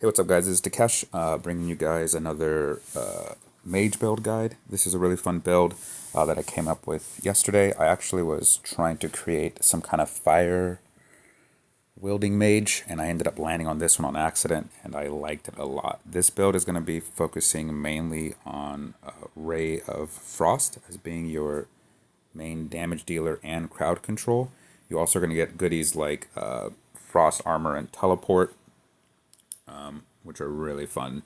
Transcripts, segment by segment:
Hey, what's up, guys? This is Takesh, bringing you guys another Mage build guide. This is a really fun build that I came up with yesterday. I actually was trying to create some kind of fire wielding mage, and I ended up landing on this one on accident, and I liked it a lot. This build is going to be focusing mainly on Ray of Frost as being your main damage dealer and crowd control. You also are going to get goodies like Frost Armor and Teleport, which are really fun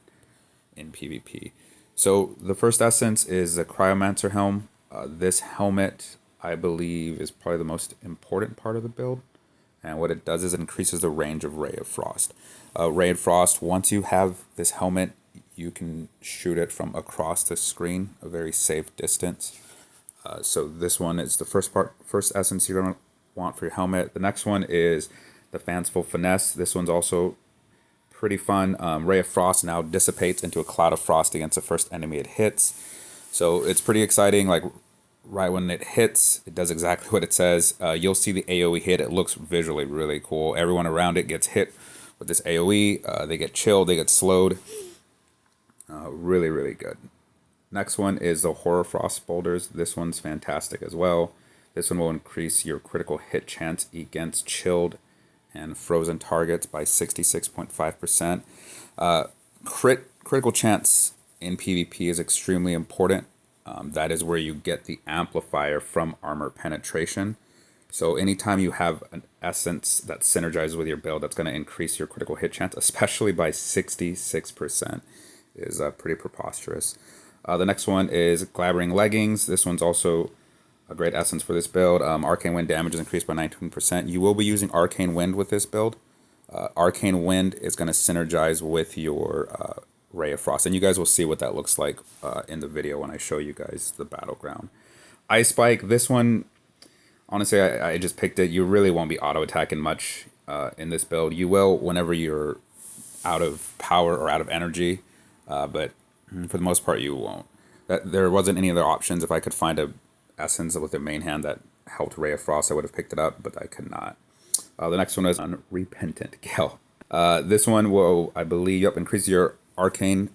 in PvP. So the first essence is the Cryomancer Helm. This helmet, I believe, is probably the most important part of the build. And what it does is it increases the range of Ray of Frost. Ray of Frost, once you have this helmet, you can shoot it from across the screen, a very safe distance. So this one is the first essence you're going to want for your helmet. The next one is the Fanciful Finesse. This one's also pretty fun. Ray of Frost now dissipates into a cloud of frost against the first enemy it hits. So it's pretty exciting. Like right when it hits, it does exactly what it says. You'll see the AoE hit. It looks visually really cool. Everyone around it gets hit with this AoE. They get chilled. They get slowed. Really, really good. Next one is the Horror Frost Boulders. This one's fantastic as well. This one will increase your critical hit chance against chilled and frozen targets by 66.5%. Critical chance in PvP is extremely important. That is where you get the amplifier from armor penetration. So anytime you have an essence that synergizes with your build, that's going to increase your critical hit chance, especially by 66%, is pretty preposterous. The next one is Glabbering Leggings. This one's also a great essence for this build. Arcane Wind damage is increased by 19%. You will be using Arcane Wind with this build. Arcane Wind is going to synergize with your Ray of Frost, and you guys will see what that looks like in the video when I show you guys the Battleground. Ice Spike, this one, honestly, I just picked it. You really won't be auto-attacking much in this build. You will whenever you're out of power or out of energy, but for the most part, you won't. There wasn't any other options. If I could find a essence with the main hand that helped Ray of Frost, I would have picked it up, but I could not. The next one is Unrepentant Gale. This one will, I believe, increase your Arcane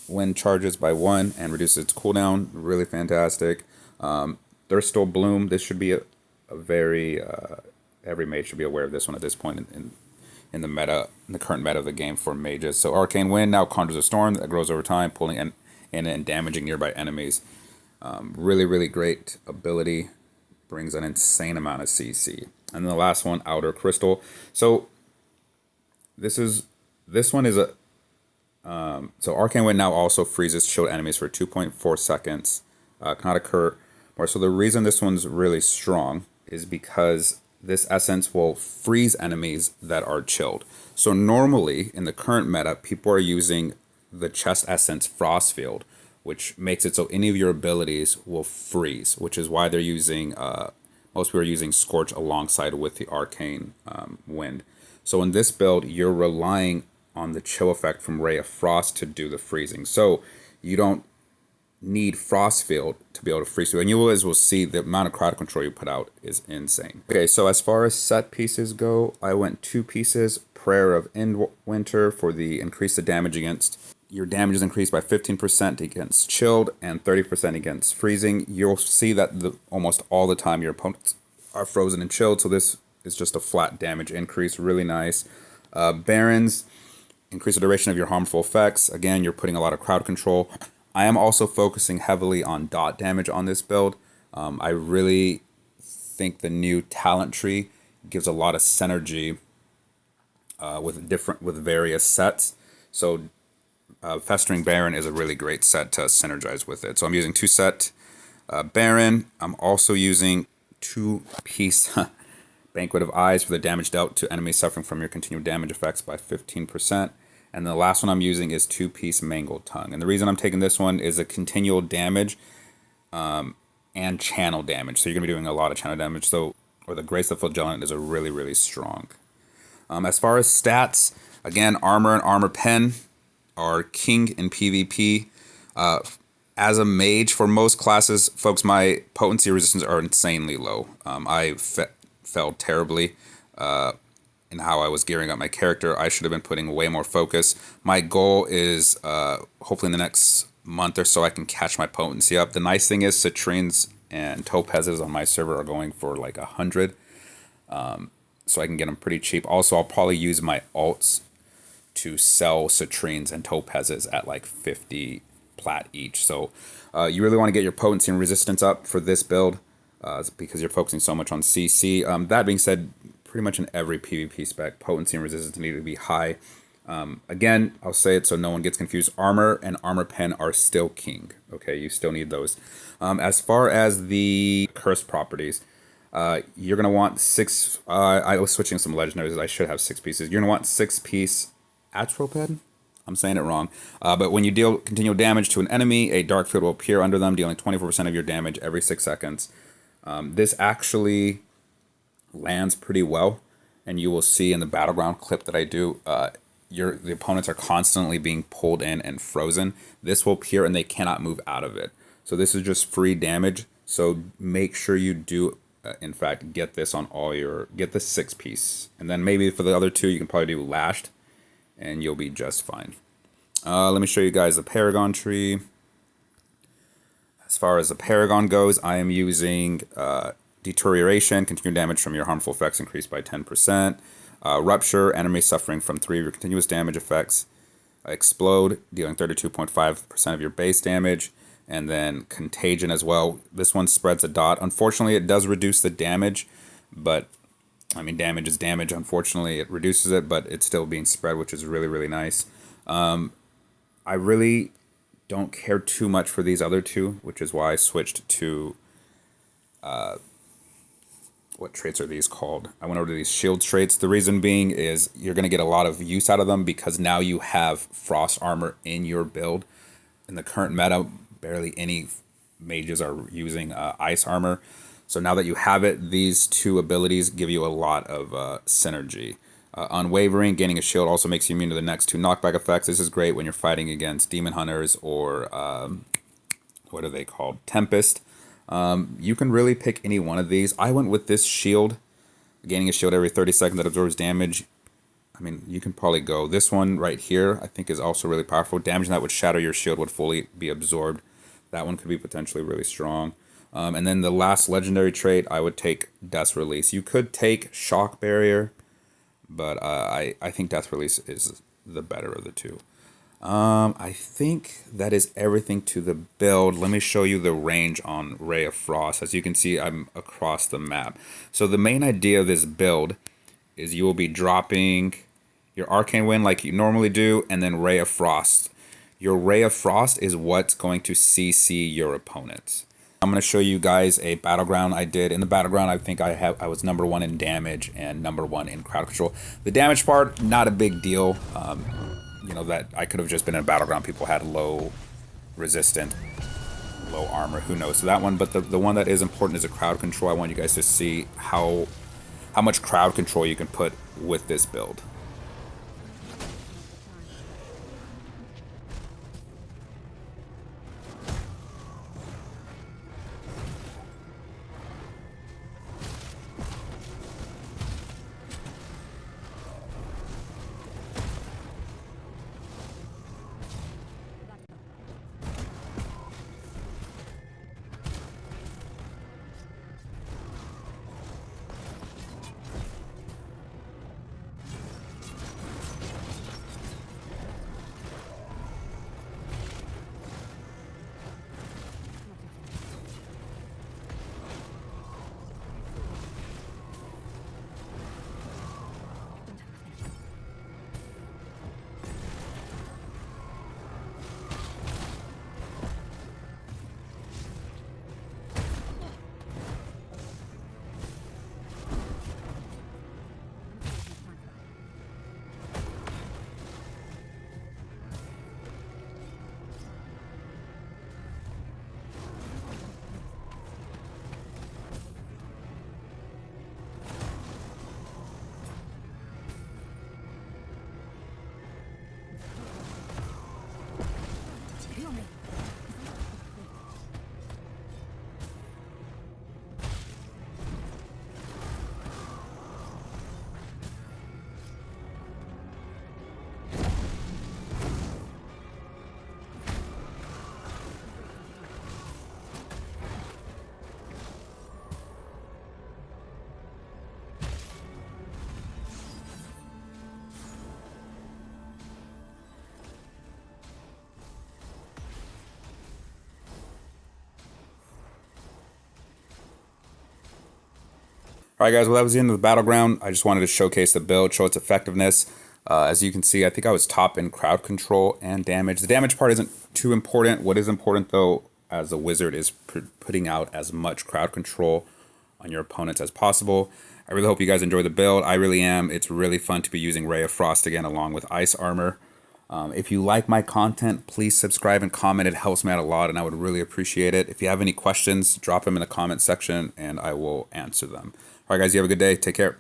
Wind charges by 1 and reduce its cooldown. Really fantastic. Thirstful Bloom. This should be a very every mage should be aware of this one at this point in the meta, in the current meta of the game for mages. So Arcane Wind now conjures a storm that grows over time, pulling in and damaging nearby enemies. Really, really great ability. Brings an insane amount of CC. And then the last one, Outer Crystal. So this one is a so Arcane Wind now also freezes chilled enemies for 2.4 seconds. Cannot occur more. So the reason this one's really strong is because this essence will freeze enemies that are chilled. So normally in the current meta, people are using the chest essence Frostfield, which makes it so any of your abilities will freeze, which is why they're using, most people are using Scorch alongside with the Arcane Wind. So in this build, you're relying on the chill effect from Ray of Frost to do the freezing. So you don't need Frostfield to be able to freeze you. And you guys will see the amount of crowd control you put out is insane. Okay, so as far as set pieces go, I went 2 pieces. Prayer of Winter for the increase the damage against. Your damage is increased by 15% against chilled and 30% against freezing. You'll see that almost all the time your opponents are frozen and chilled, so this is just a flat damage increase. Really nice. Barons, increase the duration of your harmful effects. Again, you're putting a lot of crowd control. I am also focusing heavily on dot damage on this build. I really think the new talent tree gives a lot of synergy with various sets. So Festering Baron is a really great set to synergize with it. So I'm using 2 set Baron. I'm also using 2-piece Banquet of Eyes for the damage dealt to enemies suffering from your continued damage effects by 15%. And the last one I'm using is 2-piece Mangled Tongue. And the reason I'm taking this one is a continual damage and channel damage. So you're going to be doing a lot of channel damage. So, or the Grace of Flagellant is a really, really strong. As far as stats, again, Armor and Armor Pen are king in PvP. As a mage, for most classes, folks, my potency resistance are insanely low. I failed terribly in how I was gearing up my character. I should have been putting way more focus. My goal is hopefully in the next month or so I can catch my potency up. The nice thing is citrines and topazes on my server are going for like 100, so I can get them pretty cheap. Also, I'll probably use my alts to sell citrines and topazes at like 50 plat each. So you really want to get your potency and resistance up for this build because you're focusing so much on CC. That being said, pretty much in every PvP spec, potency and resistance need to be high. Again, I'll say it so no one gets confused. Armor and armor pen are still king. Okay, you still need those. As far as the curse properties, you're going to want 6... I was switching some legendaries. I should have 6 pieces. You're going to want 6-piece Atroped. I'm saying it wrong. But when you deal continual damage to an enemy, a dark field will appear under them, dealing 24% of your damage every 6 seconds. This actually lands pretty well, and you will see in the Battleground clip that I do, the opponents are constantly being pulled in and frozen. This will appear and they cannot move out of it. So this is just free damage. So make sure you do, in fact, get this on all your, get the 6-piece. And then maybe for the other 2, you can probably do lashed, and you'll be just fine. Let me show you guys the Paragon tree. As far as the Paragon goes, I am using Deterioration, continued damage from your harmful effects increased by 10%. Rupture, enemy suffering from 3 of your continuous damage effects. Explode, dealing 32.5% of your base damage. And then Contagion as well. This one spreads a dot. Unfortunately, it does reduce the damage, but I mean, damage is damage. Unfortunately, it reduces it, but it's still being spread, which is really, really nice. I really don't care too much for these other 2, which is why I switched to... what traits are these called? I went over to these shield traits. The reason being is you're going to get a lot of use out of them because now you have frost armor in your build. In the current meta, barely any mages are using ice armor. So now that you have it, these 2 abilities give you a lot of synergy. Unwavering, gaining a shield also makes you immune to the next 2 knockback effects. This is great when you're fighting against demon hunters or what are they called? Tempest. You can really pick any one of these. I went with this shield, gaining a shield every 30 seconds that absorbs damage. I mean, you can probably go. This one right here, I think, is also really powerful. Damage that would shatter your shield would fully be absorbed. That one could be potentially really strong. And then the last legendary trait, I would take Death Release. You could take Shock Barrier, but I think Death Release is the better of the 2. I think that is everything to the build. Let me show you the range on Ray of Frost. As you can see, I'm across the map. So the main idea of this build is you will be dropping your Arcane Wind like you normally do, and then Ray of Frost. Your Ray of Frost is what's going to CC your opponents. I'm going to show you guys a Battleground I did. In the Battleground, I think I was #1 in damage and #1 in crowd control. The damage part, not a big deal. You know, that I could have just been in a Battleground. People had low resistance, low armor, who knows. So that one, but the one that is important is a crowd control. I want you guys to see how much crowd control you can put with this build. All right, guys, well, that was the end of the Battleground. I just wanted to showcase the build, show its effectiveness. As you can see, I think I was top in crowd control and damage. The damage part isn't too important. What is important, though, as a wizard, is putting out as much crowd control on your opponents as possible. I really hope you guys enjoy the build. I really am. It's really fun to be using Ray of Frost again along with Ice Armor. If you like my content, please subscribe and comment. It helps me out a lot, and I would really appreciate it. If you have any questions, drop them in the comment section, and I will answer them. All right, guys, you have a good day. Take care.